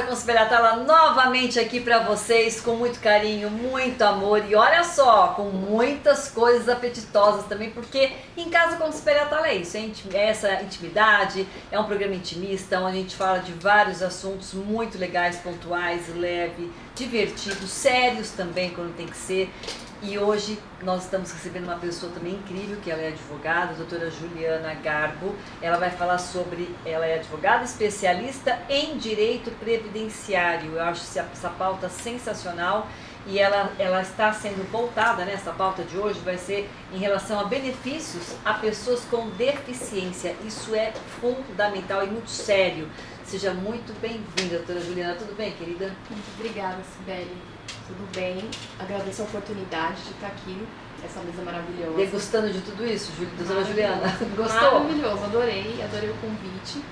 Conspirata ela novamente aqui pra vocês com muito carinho, muito amor e olha só, com muitas coisas apetitosas também, porque em Casa Conspirata é isso, é essa intimidade, é um programa intimista onde a gente fala de vários assuntos muito legais, pontuais, leve, divertidos, sérios também quando tem que ser. E hoje nós estamos recebendo uma pessoa também incrível, que ela é advogada, a doutora Juliana Garbo. Ela vai falar ela é advogada especialista em direito previdenciário. Eu acho essa pauta sensacional e ela está sendo voltada, né, essa pauta de hoje vai ser em relação a benefícios a pessoas com deficiência. Isso é fundamental e muito sério. Seja muito bem-vinda, doutora Juliana. Tudo bem, querida? Muito obrigada, Sibeli. Tudo bem? Agradeço a oportunidade de estar aqui nessa mesa maravilhosa. Degustando de tudo isso, doutora Juliana? Gostou? Maravilhoso, adorei o convite.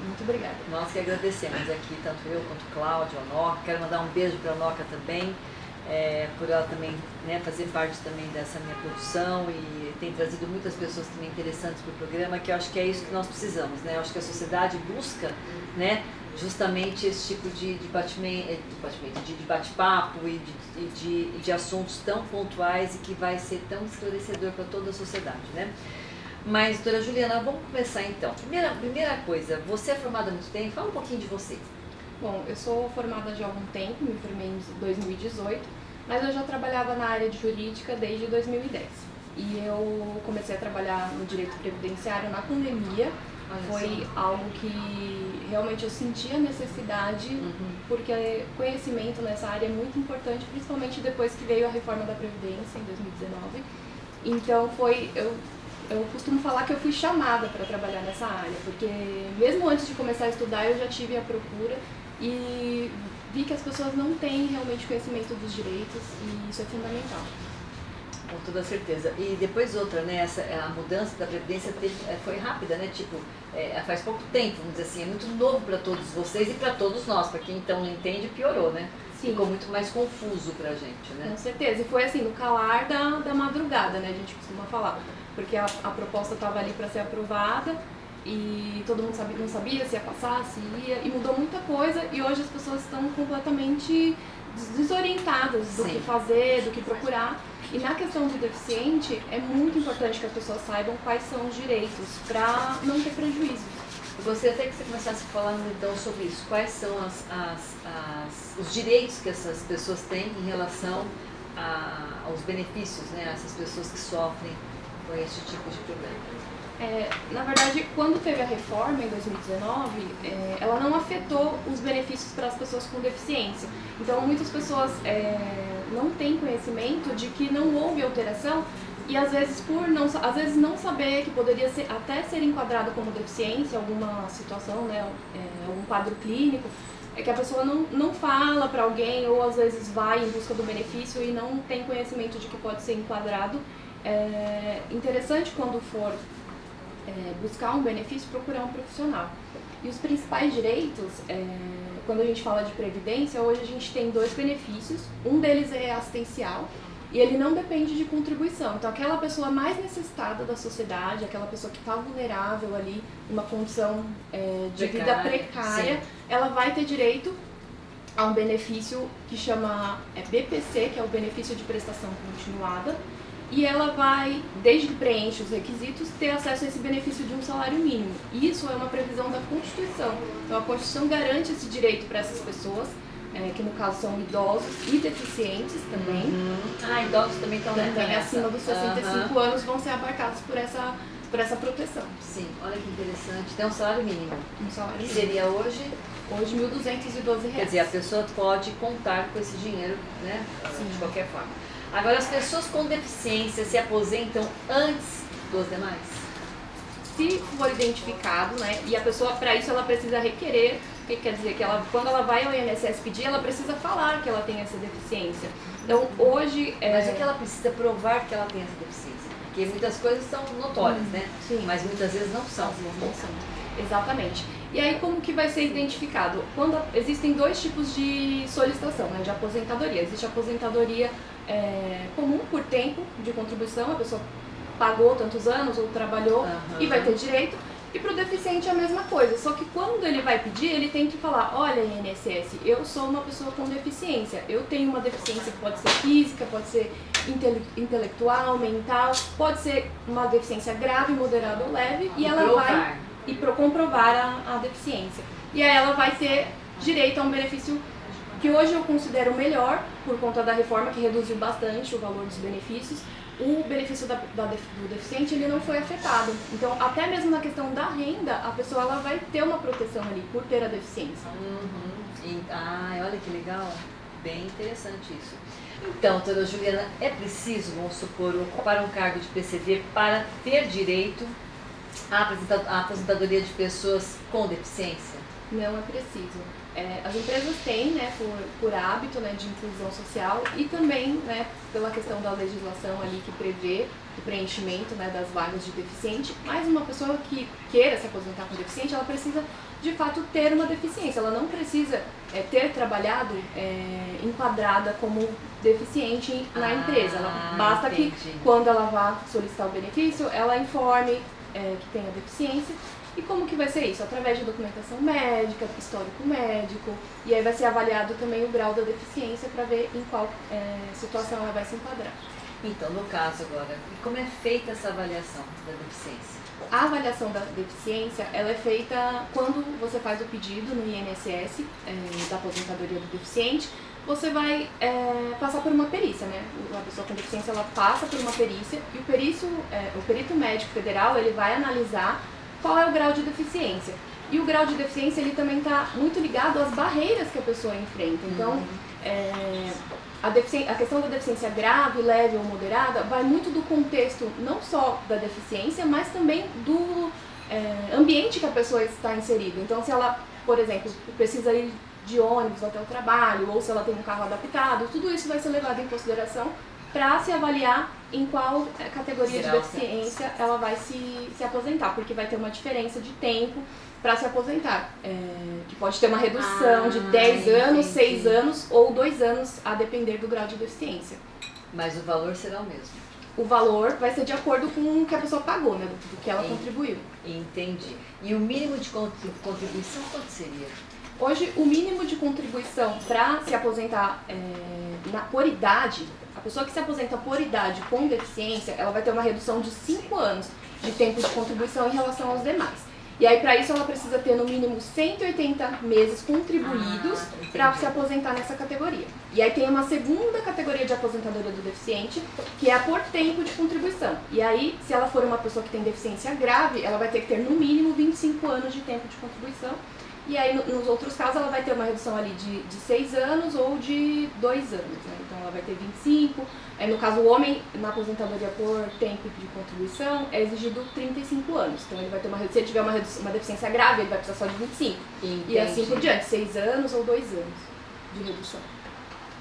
Muito obrigada. Nós que agradecemos aqui, tanto eu quanto Cláudia, a Noca. Quero mandar um beijo para a Noca também, por ela também, né, fazer parte também dessa minha produção e tem trazido muitas pessoas também interessantes para o programa, que eu acho que é isso que nós precisamos, né? Eu acho que a sociedade busca, né, justamente esse tipo de bate-papo e de assuntos tão pontuais e que vai ser tão esclarecedor para toda a sociedade, né? Mas, doutora Juliana, vamos começar então. Primeira coisa, você é formada há muito tempo, fala um pouquinho de você. Bom, eu sou formada já há algum tempo, me formei em 2018, mas eu já trabalhava na área de jurídica desde 2010. E eu comecei a trabalhar no direito previdenciário na pandemia. Foi algo que realmente eu senti a necessidade, porque conhecimento nessa área é muito importante, principalmente depois que veio a reforma da Previdência em 2019. Então eu costumo falar que eu fui chamada para trabalhar nessa área, porque mesmo antes de começar a estudar eu já tive a procura e vi que as pessoas não têm realmente conhecimento dos direitos e isso é fundamental. Com toda certeza. E depois outra, né? A mudança da Previdência foi rápida, né? Tipo, faz pouco tempo, vamos dizer assim, é muito novo para todos vocês e para todos nós. Para quem então não entende, piorou, né? Sim. Ficou muito mais confuso pra gente, né? Com certeza. E foi assim, no calar da madrugada, né? A gente costuma falar. Porque a proposta estava ali para ser aprovada e todo mundo não sabia se ia passar, se ia. E mudou muita coisa e hoje as pessoas estão completamente desorientadas do que fazer, do que procurar. E na questão do deficiente, é muito importante que as pessoas saibam quais são os direitos, para não ter prejuízo. Eu gostaria até que você começasse falando então sobre isso. Quais são os direitos que essas pessoas têm em relação aos benefícios, né? Essas pessoas que sofrem com esse tipo de problema. Na verdade, quando teve a reforma em 2019, ela não afetou os benefícios para as pessoas com deficiência. Então, muitas pessoas não têm conhecimento de que não houve alteração e às vezes não saber que poderia até ser enquadrado como deficiência, alguma situação, né, algum quadro clínico, é que a pessoa não fala para alguém ou às vezes vai em busca do benefício e não tem conhecimento de que pode ser enquadrado. É interessante quando for buscar um benefício, procurar um profissional. E os principais direitos, quando a gente fala de previdência, hoje a gente tem 2 benefícios. Um deles é assistencial e ele não depende de contribuição. Então, aquela pessoa mais necessitada da sociedade, aquela pessoa que está vulnerável ali, uma condição de vida precária, ela vai ter direito a um benefício que chama BPC, que é o benefício de prestação continuada. E ela vai, desde que preenche os requisitos, ter acesso a esse benefício de um salário mínimo. Isso é uma previsão da Constituição. Então a Constituição garante esse direito para essas pessoas, que no caso são idosos e deficientes também. Idosos também estão também acima dos 65 anos vão ser abarcados por essa proteção. Sim, olha que interessante. Tem um salário mínimo. Um salário mínimo. Seria hoje? Hoje R$ 1.212. Quer dizer, a pessoa pode contar com esse dinheiro, né? Sim. De qualquer forma. Agora, as pessoas com deficiência se aposentam antes dos demais? Se for identificado, né, e a pessoa, para isso, ela precisa requerer, que quer dizer que quando ela vai ao INSS pedir, ela precisa falar que ela tem essa deficiência. Então, hoje... Mas é que ela precisa provar que ela tem essa deficiência? Porque muitas coisas são notórias, né? Sim. Mas muitas vezes não são. Não são. Exatamente. E aí, como que vai ser identificado? Existem 2 tipos de solicitação, né, de aposentadoria. Existe a aposentadoria comum por tempo de contribuição, a pessoa pagou tantos anos ou trabalhou e vai ter direito. E para o deficiente é a mesma coisa, só que quando ele vai pedir, ele tem que falar, olha INSS, eu sou uma pessoa com deficiência, eu tenho uma deficiência que pode ser física, pode ser intelectual, mental, pode ser uma deficiência grave, moderada ou leve, e ela vai comprovar a deficiência. E aí ela vai ter direito a um benefício que hoje eu considero melhor, por conta da reforma que reduziu bastante o valor dos benefícios. O benefício do deficiente ele não foi afetado. Então, até mesmo na questão da renda, a pessoa ela vai ter uma proteção ali por ter a deficiência. Olha que legal, bem interessante isso. Então, doutora Juliana, é preciso, vamos supor, ocupar um cargo de PCD para ter direito à aposentadoria de pessoas com deficiência? Não é preciso. As empresas têm, né, por hábito, né, de inclusão social e também, né, pela questão da legislação ali que prevê o preenchimento, né, das vagas de deficiente, mas uma pessoa que queira se aposentar com deficiente, ela precisa de fato ter uma deficiência, ela não precisa ter trabalhado enquadrada como deficiente na empresa. Basta que quando ela vá solicitar o benefício, ela informe que tem a deficiência. E como que vai ser isso? Através de documentação médica, histórico médico, e aí vai ser avaliado também o grau da deficiência para ver em qual situação ela vai se enquadrar. Então, no caso agora, como é feita essa avaliação da deficiência? A avaliação da deficiência, ela é feita quando você faz o pedido no INSS da aposentadoria do deficiente, você vai passar por uma perícia, né? A pessoa com deficiência, ela passa por uma perícia e o perito médico federal, ele vai analisar qual é o grau de deficiência. E o grau de deficiência ele também está muito ligado às barreiras que a pessoa enfrenta. Então, a questão da deficiência grave, leve ou moderada vai muito do contexto não só da deficiência, mas também do ambiente que a pessoa está inserida. Então, se ela, por exemplo, precisa ir de ônibus até o trabalho, ou se ela tem um carro adaptado, tudo isso vai ser levado em consideração para se avaliar em qual categoria de deficiência ela vai se aposentar, porque vai ter uma diferença de tempo para se aposentar, que pode ter uma redução de 10 anos, 6 anos ou 2 anos, a depender do grau de deficiência. Mas o valor será o mesmo? O valor vai ser de acordo com o que a pessoa pagou, né, do que ela contribuiu. Entendi. E o mínimo de contribuição quanto seria? Hoje, o mínimo de contribuição para se aposentar por idade, a pessoa que se aposenta por idade com deficiência, ela vai ter uma redução de 5 anos de tempo de contribuição em relação aos demais. E aí, para isso, ela precisa ter no mínimo 180 meses contribuídos para se aposentar nessa categoria. E aí tem uma segunda categoria de aposentadoria do deficiente, que é a por tempo de contribuição. E aí, se ela for uma pessoa que tem deficiência grave, ela vai ter que ter no mínimo 25 anos de tempo de contribuição. E aí, nos outros casos, ela vai ter uma redução ali de 6 anos ou de 2 anos, né? Então, ela vai ter 25. No caso, o homem, na aposentadoria por tempo de contribuição, é exigido 35 anos. Então, ele vai ter se ele tiver uma deficiência grave, ele vai precisar só de 25. Entendi. E assim por diante, 6 anos ou 2 anos de redução.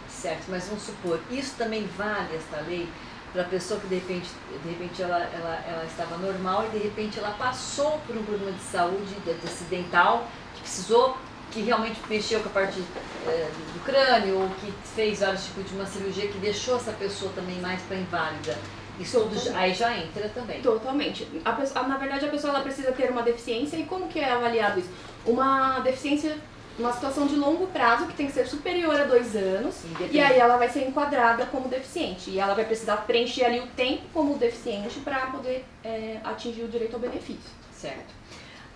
Certo, mas vamos supor, isso também vale, esta lei, para a pessoa que de repente ela estava normal e de repente ela passou por um problema de saúde acidental, precisou, que realmente mexeu com a parte do crânio, ou que fez vários tipos de uma cirurgia que deixou essa pessoa também mais para inválida. Isso tudo aí já entra também. Totalmente. Na verdade, a pessoa ela precisa ter uma deficiência, e como que é avaliado isso? Uma deficiência, uma situação de longo prazo, que tem que ser superior a 2 anos, e aí ela vai ser enquadrada como deficiente. E ela vai precisar preencher ali o tempo como deficiente para poder atingir o direito ao benefício. Certo.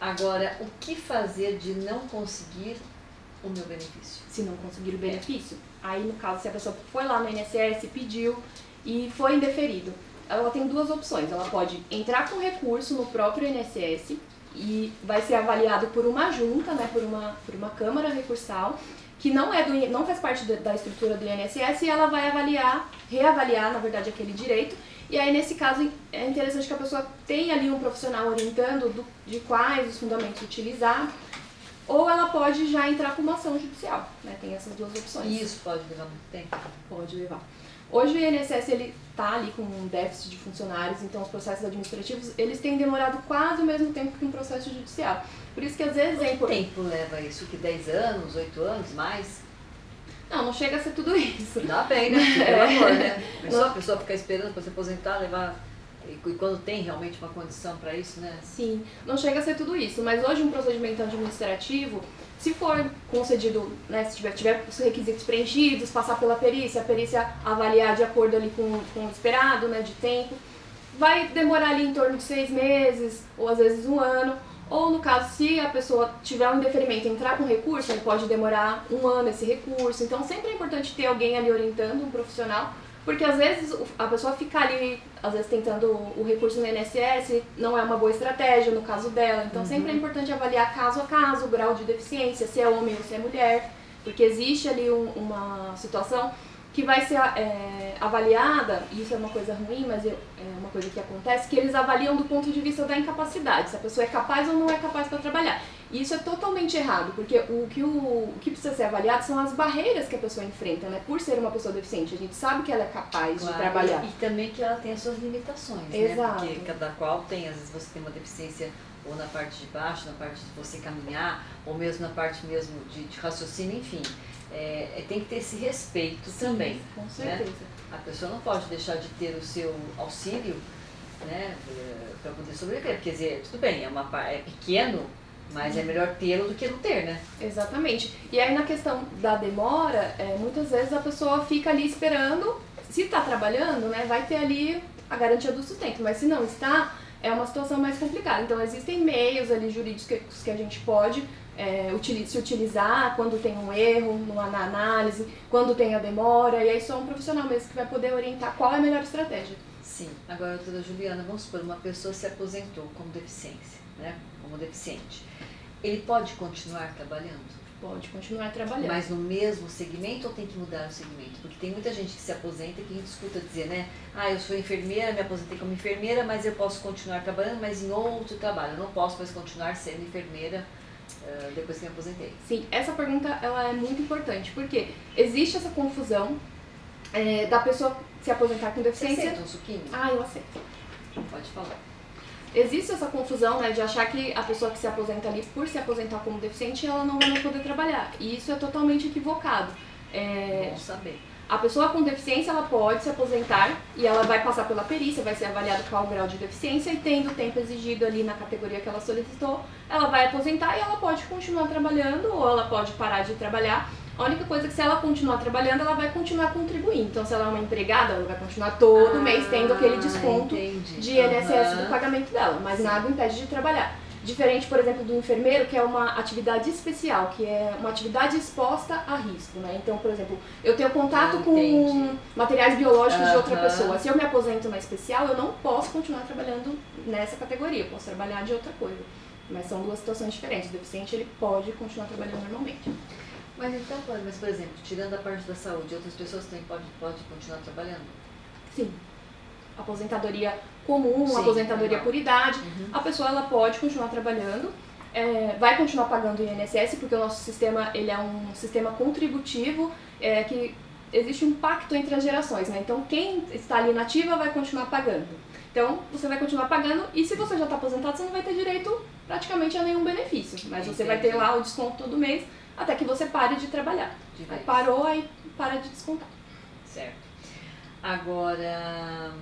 Agora, o que fazer de não conseguir o meu benefício? Se não conseguir o benefício, aí no caso, se a pessoa foi lá no INSS, pediu e foi indeferido, ela tem 2 opções. Ela pode entrar com recurso no próprio INSS e vai ser avaliado por uma junta, né, por uma câmara recursal, que não faz parte da estrutura do INSS, e ela vai reavaliar, na verdade, aquele direito. E aí, nesse caso, é interessante que a pessoa tenha ali um profissional orientando de quais os fundamentos utilizar, ou ela pode já entrar com uma ação judicial, né? Tem essas 2 opções. E isso pode levar muito tempo? Pode levar. Hoje o INSS está ali com um déficit de funcionários, então os processos administrativos eles têm demorado quase o mesmo tempo que um processo judicial. Por isso que às vezes Quanto tempo leva isso? Que 10 anos, 8 anos, mais? Não chega a ser tudo isso. Dá bem, né? Pelo amor, né? A pessoa ficar esperando para se aposentar, levar E quando tem realmente uma condição para isso, né? Sim, não chega a ser tudo isso, mas hoje um procedimento administrativo, se for concedido, né, se tiver os requisitos preenchidos, passar pela perícia, a perícia avaliar de acordo ali com o esperado, né, de tempo, vai demorar ali em torno de 6 meses, ou às vezes um ano, ou no caso, se a pessoa tiver um indeferimento e entrar com recurso, aí pode demorar um ano esse recurso. Então sempre é importante ter alguém ali orientando, um profissional, porque às vezes a pessoa fica ali, às vezes tentando o recurso no INSS, não é uma boa estratégia no caso dela. Então sempre é importante avaliar caso a caso o grau de deficiência, se é homem ou se é mulher, porque existe ali uma situação que vai ser avaliada, e isso é uma coisa ruim, mas é uma coisa que acontece, que eles avaliam do ponto de vista da incapacidade, se a pessoa é capaz ou não é capaz para trabalhar. E isso é totalmente errado, porque o que precisa ser avaliado são as barreiras que a pessoa enfrenta, né? Por ser uma pessoa deficiente, a gente sabe que ela é capaz de trabalhar. E também que ela tem as suas limitações, Exato. Né? Porque cada qual tem, às vezes você tem uma deficiência ou na parte de baixo, na parte de você caminhar, ou mesmo na parte mesmo de raciocínio, enfim. Tem que ter esse respeito. Sim, também. Com certeza. Né? A pessoa não pode deixar de ter o seu auxílio, né, para poder sobreviver. Quer dizer, tudo bem, é pequeno, mas é melhor tê-lo do que não ter, né? Exatamente. E aí na questão da demora, muitas vezes a pessoa fica ali esperando, se está trabalhando, né, vai ter ali a garantia do sustento, mas se não está, é uma situação mais complicada. Então existem meios ali jurídicos que a gente pode se utilizar quando tem um erro na análise, quando tem a demora, e aí só um profissional mesmo que vai poder orientar qual é a melhor estratégia. Sim. Agora, doutora Juliana, vamos supor, uma pessoa se aposentou como deficiência, né? Como deficiente. Ele pode continuar trabalhando? Pode continuar trabalhando. Mas no mesmo segmento ou tem que mudar o segmento? Porque tem muita gente que se aposenta que a gente escuta dizer, né? Ah, eu sou enfermeira, me aposentei como enfermeira, mas eu posso continuar trabalhando, mas em outro trabalho. Eu não posso mais continuar sendo enfermeira depois que me aposentei. Sim, essa pergunta ela é muito importante, porque existe essa confusão da pessoa se aposentar com deficiência. Você aceita um suquinho? Ah, eu aceito. Pode falar. Existe essa confusão, né, de achar que a pessoa que se aposenta ali, por se aposentar como deficiente, ela não vai mais poder trabalhar. E isso é totalmente equivocado. Bom saber. A pessoa com deficiência, ela pode se aposentar e ela vai passar pela perícia, vai ser avaliado qual o grau de deficiência e tendo o tempo exigido ali na categoria que ela solicitou, ela vai aposentar e ela pode continuar trabalhando ou ela pode parar de trabalhar. A única coisa é que se ela continuar trabalhando, ela vai continuar contribuindo. Então, se ela é uma empregada, ela vai continuar todo mês tendo aquele desconto de INSS do pagamento dela, mas nada impede de trabalhar. Diferente, por exemplo, do enfermeiro, que é uma atividade especial, que é uma atividade exposta a risco, né? Então, por exemplo, eu tenho contato com materiais biológicos de outra pessoa. Se eu me aposento na especial, eu não posso continuar trabalhando nessa categoria, eu posso trabalhar de outra coisa. Mas são duas situações diferentes. O deficiente, ele pode continuar trabalhando normalmente. Mas então, por exemplo, tirando a parte da saúde, outras pessoas também podem continuar trabalhando? Sim. Aposentadoria comum, sim, aposentadoria por idade, a pessoa ela pode continuar trabalhando, vai continuar pagando o INSS, porque o nosso sistema ele é um sistema contributivo, que existe um pacto entre as gerações, né? Então quem está ali na ativa vai continuar pagando. Então você vai continuar pagando e se você já está aposentado, você não vai ter direito praticamente a nenhum benefício, mas você vai ter lá o desconto todo mês até que você pare de trabalhar. Aí parou, aí para de descontar. Certo. Agora,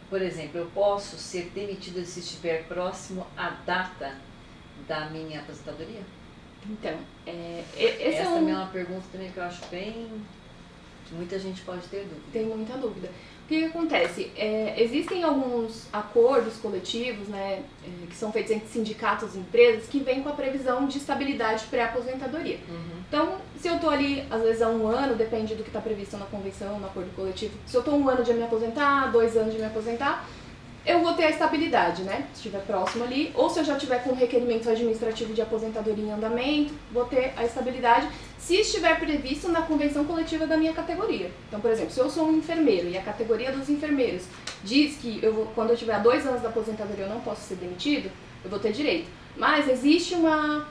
por exemplo, eu posso ser demitida se estiver próximo à data da minha aposentadoria? Então, essa também é uma pergunta também que eu acho bem... Muita gente pode ter dúvida. Tem muita dúvida. O que acontece? Existem alguns acordos coletivos, né, que são feitos entre sindicatos e empresas que vêm com a previsão de estabilidade pré-aposentadoria. Então, se eu estou ali, às vezes há um ano, depende do que está previsto na convenção, no acordo coletivo, se eu estou um ano de me aposentar, 2 anos de me aposentar, eu vou ter a estabilidade, né? Se estiver próximo ali, ou se eu já tiver com um requerimento administrativo de aposentadoria em andamento, vou ter a estabilidade se estiver previsto na convenção coletiva da minha categoria. Então, por exemplo, se eu sou um enfermeiro e a categoria dos enfermeiros diz que quando eu tiver há 2 anos da aposentadoria eu não posso ser demitido, eu vou ter direito. Mas existe uma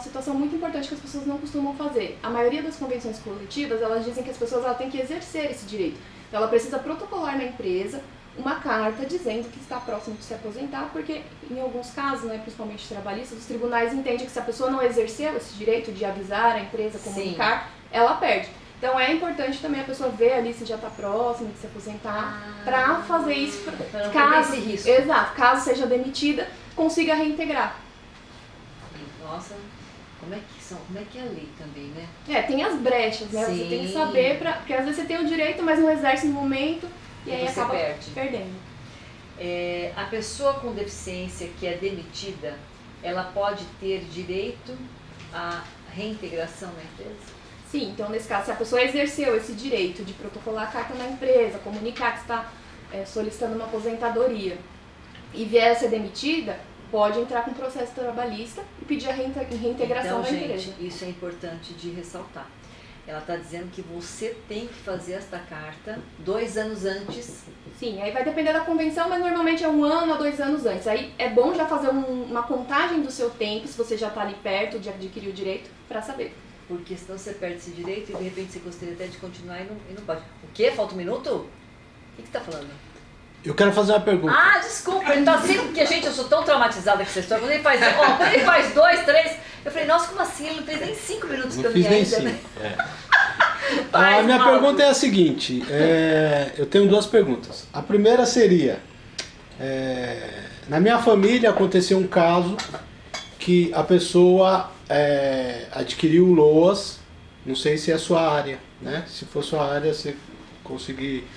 situação muito importante que as pessoas não costumam fazer. A maioria das convenções coletivas, elas dizem que as pessoas têm que exercer esse direito. Então, ela precisa protocolar na empresa uma carta dizendo que está próximo de se aposentar, porque em alguns casos, né, principalmente trabalhistas, os tribunais entendem que se a pessoa não exerceu esse direito de avisar a empresa, comunicar, ela perde. Então é importante também a pessoa ver ali se já está próxima de se aposentar, para fazer isso, pra não caso, correr esse risco. exato, caso seja demitida, consiga reintegrar. Nossa, como é que é a lei também, né? Tem as brechas, né? Sim. Você tem que saber, porque às vezes você tem o direito, mas não exerce no momento, e aí você acaba perde. perdendo. A pessoa com deficiência que é demitida, ela pode ter direito à reintegração na empresa? Sim, então nesse caso, se a pessoa exerceu esse direito de protocolar a carta na empresa, comunicar que está solicitando uma aposentadoria e vier a ser demitida, pode entrar com processo trabalhista e pedir a reintegração da empresa. Gente, isso é importante de ressaltar. Ela está dizendo que você tem que fazer esta carta 2 anos antes. Sim, aí vai depender da convenção, mas normalmente é 1 ano a 2 anos antes. Aí é bom já fazer uma contagem do seu tempo, se você já está ali perto de adquirir o direito, para saber. Porque senão você perde esse direito e de repente você gostaria até de continuar e não pode. O quê? Falta um minuto? O que você está falando? Eu quero fazer uma pergunta. Ah, desculpa, ele tá sempre porque, gente, eu sou tão traumatizada com essa história. Quando ele faz 2, 3, eu falei, nossa, como assim? Ele não fez nem 5 minutos Não pra fiz mim nem ainda, 5. né? A minha Mauro. pergunta é a seguinte, eu tenho 2 perguntas. A primeira seria, na minha família aconteceu um caso que a pessoa adquiriu LOAS, não sei se é a sua área, né? Se for sua área, você conseguir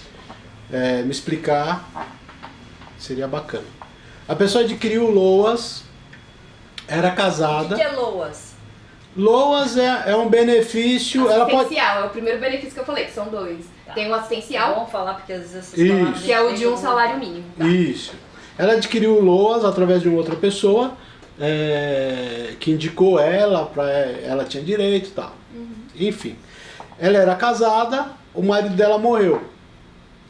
me explicar, seria bacana. A pessoa adquiriu LOAS, era casada. O que é LOAS? LOAS é um benefício, ela pode... Assistencial, é o primeiro benefício que eu falei, que são 2. Tá. Tem o assistencial, Vamos falar porque às vezes essas Isso. palavras... que é o de um nem- salário mínimo. Tá? Isso. Ela adquiriu o LOAS através de uma outra pessoa que indicou ela, ela tinha direito e tal. Enfim, ela era casada, o marido dela morreu.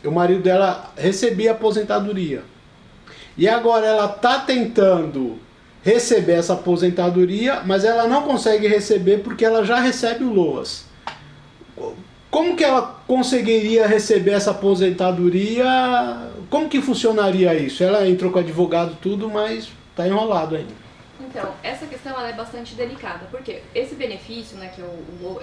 O marido dela recebia aposentadoria. E agora ela está tentando receber essa aposentadoria, mas ela não consegue receber porque ela já recebe o LOAS. Como que ela conseguiria receber essa aposentadoria? Como que funcionaria isso? Ela entrou com advogado tudo, mas está enrolado ainda. Então, essa questão ela é bastante delicada, porque esse benefício, né, que é o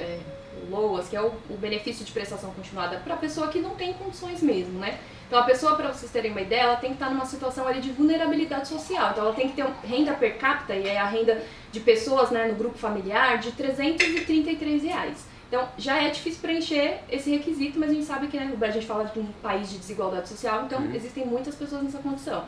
LOAS, que é o benefício de prestação continuada para a pessoa que não tem condições mesmo, né? Então, a pessoa, para vocês terem uma ideia, ela tem que estar numa situação ali de vulnerabilidade social. Então, ela tem que ter renda per capita, e é a renda de pessoas, né, no grupo familiar, de R$333. Então, já é difícil preencher esse requisito, mas a gente sabe que, né, a gente fala de um país de desigualdade social, então existem muitas pessoas nessa condição.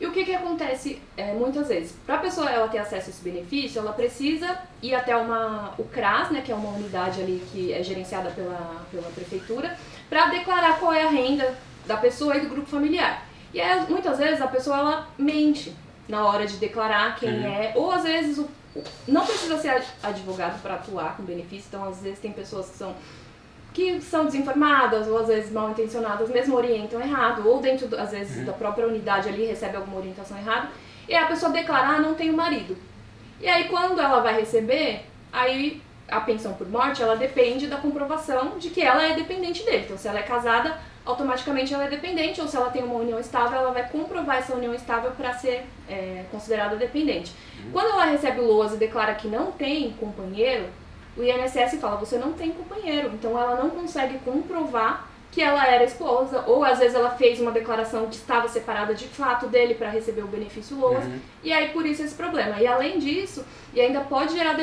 E o que acontece muitas vezes? Para a pessoa ela ter acesso a esse benefício, ela precisa ir até o CRAS, né, que é uma unidade ali que é gerenciada pela prefeitura, para declarar qual é a renda da pessoa e do grupo familiar. E aí, muitas vezes a pessoa ela mente na hora de declarar quem é, ou às vezes não precisa ser advogado para atuar com benefício, então às vezes tem pessoas que são desinformadas ou às vezes mal intencionadas, mesmo orientam errado, ou dentro, às vezes, da própria unidade ali recebe alguma orientação errada, e a pessoa declarar não tem o marido. E aí quando ela vai receber, aí a pensão por morte, ela depende da comprovação de que ela é dependente dele. Então se ela é casada, automaticamente ela é dependente, ou se ela tem uma união estável, ela vai comprovar essa união estável para ser considerada dependente. Quando ela recebe o LOAS e declara que não tem companheiro, o INSS fala, você não tem companheiro, então ela não consegue comprovar que ela era esposa, ou às vezes ela fez uma declaração que estava separada de fato dele para receber o benefício LOAS, e aí por isso esse problema. E além disso, e ainda pode gerar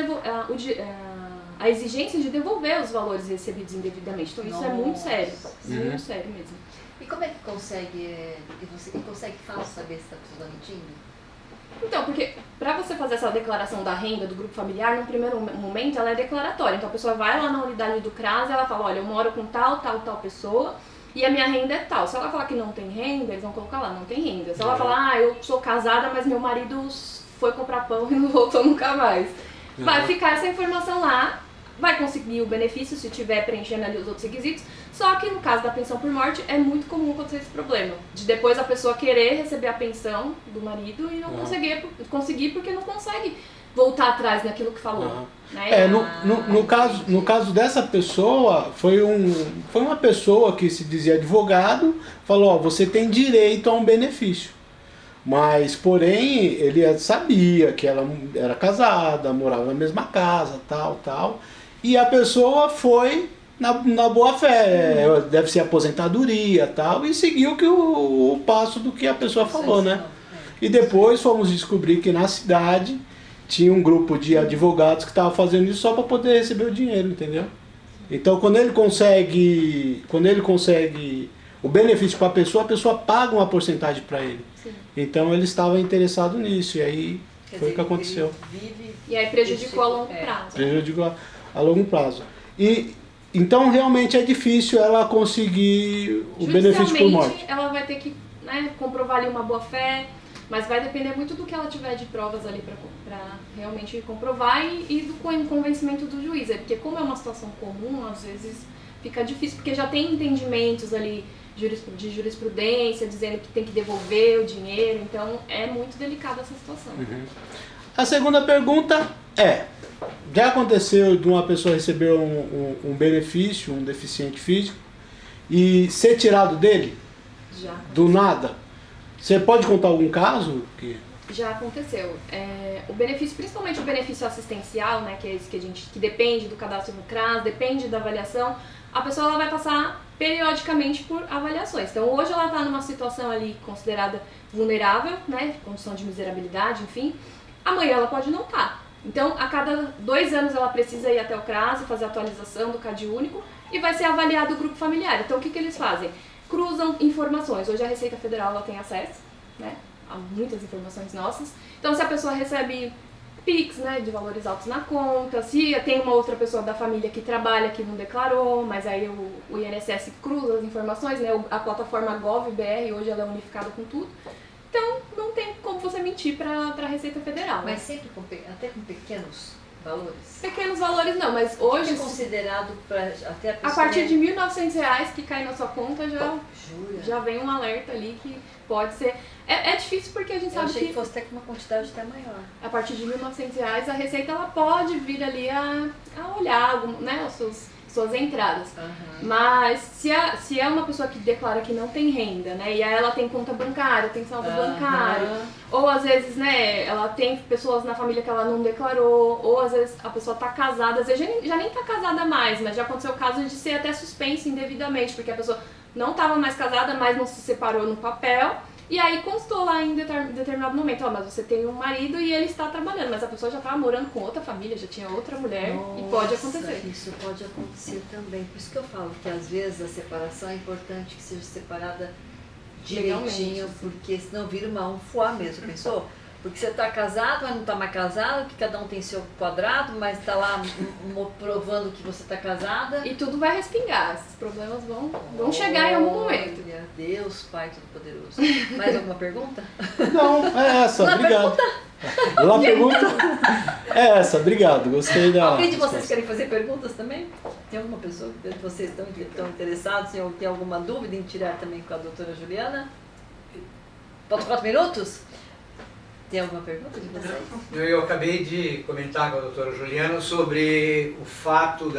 a exigência de devolver os valores recebidos indevidamente. Então isso é muito sério, muito sério mesmo. E como é que consegue, quem consegue fácil saber se a pessoa está mentindo? Então, porque para você fazer essa declaração da renda do grupo familiar, no primeiro momento ela é declaratória. Então a pessoa vai lá na unidade do CRAS e ela fala, olha, eu moro com tal pessoa e a minha renda é tal. Se ela falar que não tem renda, eles vão colocar lá, não tem renda. Se ela falar, eu sou casada, mas meu marido foi comprar pão e não voltou nunca mais. Vai ficar essa informação lá, vai conseguir o benefício se estiver preenchendo ali os outros requisitos. Só que no caso da pensão por morte é muito comum acontecer esse problema. De depois a pessoa querer receber a pensão do marido e não conseguir porque não consegue voltar atrás naquilo que falou. Né? No caso dessa pessoa, foi uma pessoa que se dizia advogado, falou, ó, você tem direito a um benefício. Mas, porém, ele sabia que ela era casada, morava na mesma casa, tal. E a pessoa foi na boa fé, deve ser aposentadoria e tal, e seguiu o passo do que a pessoa falou, né? E depois fomos descobrir que na cidade tinha um grupo de advogados que estava fazendo isso só para poder receber o dinheiro, entendeu? Então quando ele consegue o benefício para a pessoa paga uma porcentagem para ele. Sim. Então ele estava interessado nisso, e aí foi o que aconteceu. E aí prejudicou a longo prazo. Prejudicou a longo prazo. E então realmente é difícil ela conseguir o benefício por morte. Ela vai ter que, né, comprovar ali uma boa fé, mas vai depender muito do que ela tiver de provas ali para realmente comprovar e do convencimento do juiz. Porque como é uma situação comum, às vezes fica difícil, porque já tem entendimentos ali de jurisprudência dizendo que tem que devolver o dinheiro, então é muito delicada essa situação. Uhum. A segunda pergunta é: já aconteceu de uma pessoa receber um benefício, um deficiente físico, e ser tirado dele? Já. Do nada? Você pode contar algum caso? Já aconteceu. O benefício, principalmente o benefício assistencial, né, que é esse que depende do cadastro no CRAS, depende da avaliação, a pessoa ela vai passar periodicamente por avaliações. Então hoje ela está numa situação ali considerada vulnerável, né, condição de miserabilidade, enfim. Amanhã ela pode não estar. Então a cada 2 anos ela precisa ir até o CRAS e fazer a atualização do CAD único e vai ser avaliado o grupo familiar. Então o que eles fazem? Cruzam informações. Hoje a Receita Federal ela tem acesso, né, a muitas informações nossas. Então se a pessoa recebe PIX, né, de valores altos na conta, se tem uma outra pessoa da família que trabalha que não declarou, mas aí o INSS cruza as informações, né, a plataforma GovBR hoje ela é unificada com tudo. Então não tem como você mentir para a Receita Federal. Mas sempre até com pequenos valores? Pequenos valores não, mas hoje... É considerado até a pessoa... A partir de R$1.900 que cai na sua conta já vem um alerta ali que pode ser... É difícil porque a gente sabe que fosse até com uma quantidade até maior. A partir de R$1.900 a Receita ela pode vir ali a olhar, né, suas entradas. Uhum. Mas se é uma pessoa que declara que não tem renda, né, e aí ela tem conta bancária, tem saldo bancário, ou às vezes, né, ela tem pessoas na família que ela não declarou, ou às vezes a pessoa tá casada, às vezes já nem tá casada mais, mas já aconteceu o caso de ser até suspenso indevidamente, porque a pessoa não estava mais casada, mas não se separou no papel. E aí constou lá em determinado momento, mas você tem um marido e ele está trabalhando, mas a pessoa já estava morando com outra família, já tinha outra mulher. Nossa, e pode acontecer. Isso pode acontecer também. Por isso que eu falo que às vezes a separação é importante que seja separada direitinho, porque senão vira um fuá mesmo, pensou? Porque você está casado, mas não está mais casado, que cada um tem seu quadrado, mas está lá provando que você está casada. E tudo vai respingar, esses problemas vão chegar em algum momento. Deus, Pai Todo-Poderoso. Mais alguma pergunta? Não, é essa, obrigado. A pergunta é essa, obrigado, gostei da... Alguém de vocês querem fazer perguntas também? Tem alguma pessoa de vocês que estão interessados em ter alguma dúvida em tirar também com a doutora Juliana? Faltam 4 minutos? Tem alguma pergunta de vocês? Eu acabei de comentar com a doutora Juliana sobre o fato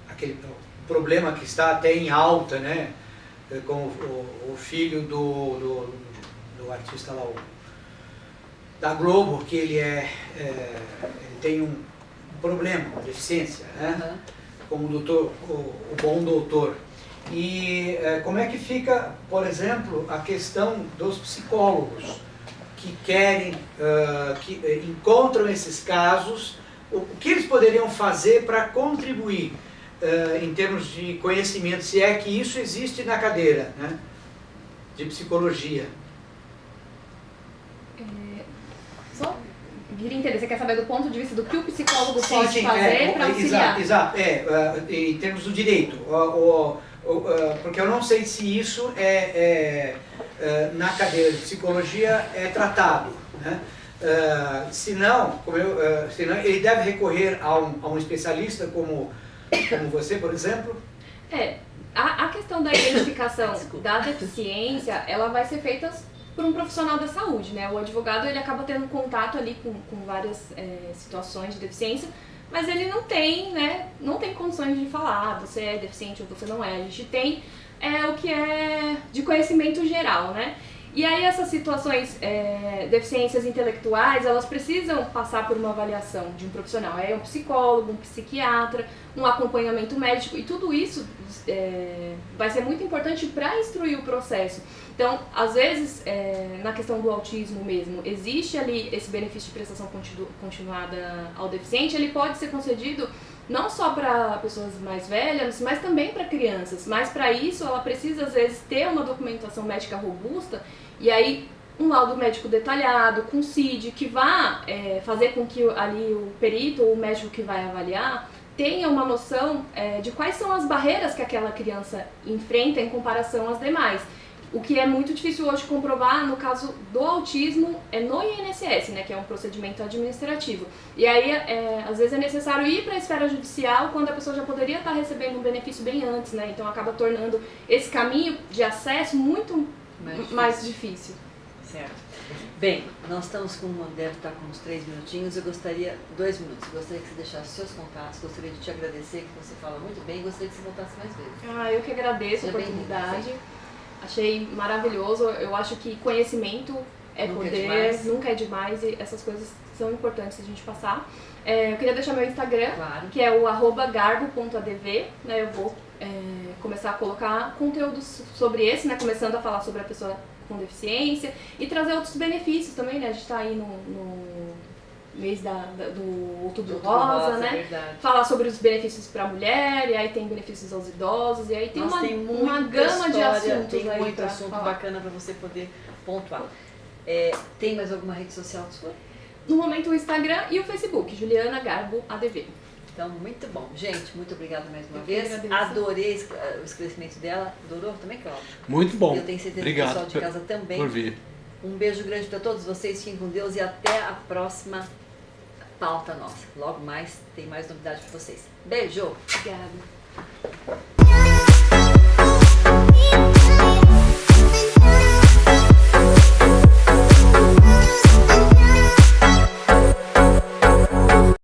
aquele problema que está até em alta, né, com o filho do artista lá, da Globo, que ele tem um problema, uma deficiência, né, como o bom doutor. E como é que fica, por exemplo, a questão dos psicólogos que querem, que encontram esses casos, o que eles poderiam fazer para contribuir em termos de conhecimento, se é que isso existe na cadeira, né, de psicologia? Só vira interesse, você quer saber do ponto de vista do que o psicólogo pode fazer para auxiliar? Exato, em termos do direito, porque eu não sei se isso na cadeira de psicologia é tratado, né? Senão ele deve recorrer a um especialista como você, por exemplo? A questão da identificação da deficiência, ela vai ser feita por um profissional da saúde, né? O advogado ele acaba tendo contato ali com várias situações de deficiência, mas ele não tem condições de falar, você é deficiente ou você não é. A gente tem o que é de conhecimento geral, né? E aí essas situações, deficiências intelectuais, elas precisam passar por uma avaliação de um profissional. É um psicólogo, um psiquiatra, um acompanhamento médico, e tudo isso vai ser muito importante para instruir o processo. Então, às vezes, na questão do autismo mesmo, existe ali esse benefício de prestação continuada ao deficiente, ele pode ser concedido não só para pessoas mais velhas, mas também para crianças. Mas para isso, ela precisa, às vezes, ter uma documentação médica robusta, e aí um laudo médico detalhado, com CID, que vá fazer com que ali o perito ou o médico que vai avaliar tenha uma noção de quais são as barreiras que aquela criança enfrenta em comparação às demais. O que é muito difícil hoje comprovar no caso do autismo é no INSS, né, que é um procedimento administrativo. E aí, às vezes é necessário ir para a esfera judicial quando a pessoa já poderia estar recebendo um benefício bem antes, né? Então acaba tornando esse caminho de acesso muito mais difícil. Certo. Bem, nós estamos deve estar com uns 3 minutinhos, 2 minutos, eu gostaria que você deixasse seus contatos, gostaria de te agradecer, que você fala muito bem, gostaria que você voltasse mais vezes. Eu que agradeço a oportunidade. Achei maravilhoso. Eu acho que conhecimento é nunca poder, nunca é demais, e essas coisas são importantes a gente passar. Eu queria deixar meu Instagram, que é o @garbo.adv, né? Eu vou começar a colocar conteúdos sobre esse, né? Começando a falar sobre a pessoa com deficiência e trazer outros benefícios também, né? A gente está aí no mês do Outubro Rosa, né? Verdade. Falar sobre os benefícios para a mulher, e aí tem benefícios aos idosos, e aí tem uma gama de assuntos. Tem aí muito pra assunto falar. bacana para você poder pontuar. Tem mais alguma rede social sua? No momento o Instagram e o Facebook, Juliana Garbo ADV. Então, muito bom. Gente, muito obrigada mais uma Eu vez. que agradeço. Adorei o esclarecimento dela. Adorou também, Cláudio? Muito bom. Eu tenho certeza Obrigado que o pessoal de casa também. por vir. Um beijo grande para todos vocês. Fiquem com Deus e até a próxima pauta nossa. Logo mais, tem mais novidade para vocês. Beijo! Obrigada.